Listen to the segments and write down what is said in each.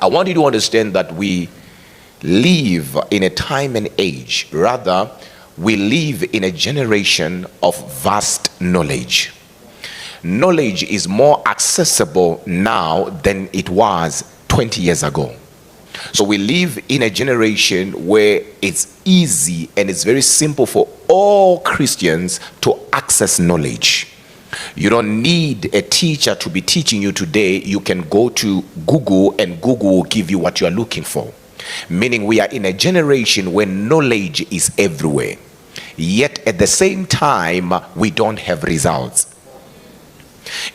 I want you to understand that we live in a time and age, rather, we live in a generation of vast knowledge. Knowledge is more accessible now than it was 20 years ago. So we live in a generation where it's easy and it's very simple for all Christians to access knowledge. You don't need a teacher to be teaching you today. You can go to Google and Google will give you what you are looking for. Meaning we are in a generation where knowledge is everywhere. Yet at the same time, we don't have results.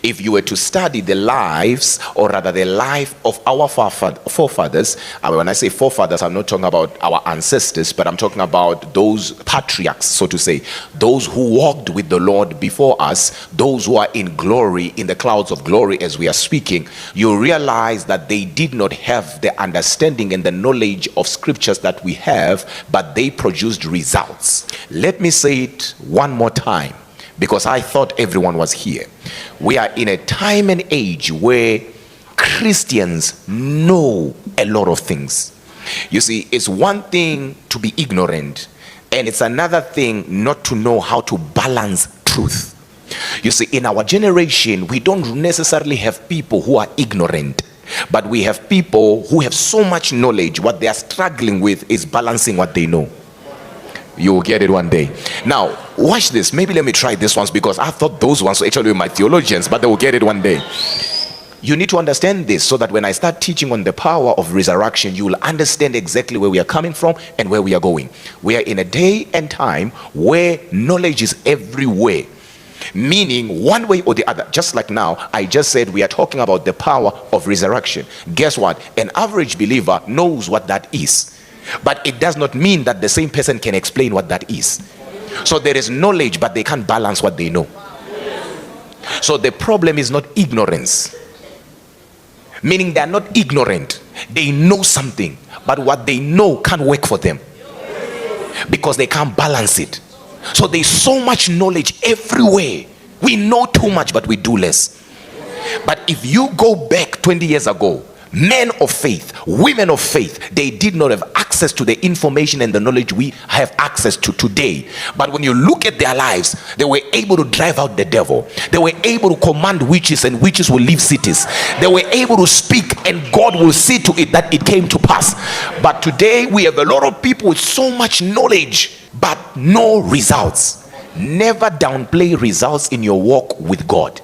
If you were to study the lives, or rather the life of our forefathers, when I say forefathers, I'm not talking about our ancestors, but I'm talking about those patriarchs, so to say, those who walked with the Lord before us, those who are in glory, in the clouds of glory as we are speaking, you realize that they did not have the understanding and the knowledge of scriptures that we have, but they produced results. Let me say it one more time, because I thought everyone was here. We are in a time and age where Christians know a lot of things. You see, it's one thing to be ignorant, and it's another thing not to know how to balance truth. You see, in our generation, we don't necessarily have people who are ignorant, but we have people who have so much knowledge. What they are struggling with is balancing what they know. You will get it one day. Now, watch this. Maybe let me try this ones, because I thought those ones were actually my theologians, but they will get it one day. You need to understand this so that when I start teaching on the power of resurrection, you will understand exactly where we are coming from and where we are going. We are in a day and time where knowledge is everywhere. Meaning, one way or the other, just like now, I just said we are talking about the power of resurrection. Guess what? An average believer knows what that is. But it does not mean that the same person can explain what that is. So there is knowledge, but they can't balance what they know. So the problem is not ignorance. Meaning they are not ignorant. They know something, but what they know can't work for them, because they can't balance it. So there's so much knowledge everywhere. We know too much, but we do less. But if you go back 20 years ago, men of faith, women of faith, they did not have access to the information and the knowledge we have access to today. But when you look at their lives, they were able to drive out the devil. They were able to command witches, and witches will leave cities. They were able to speak, and God will see to it that it came to pass. But today we have a lot of people with so much knowledge, but no results. Never downplay results in your walk with God.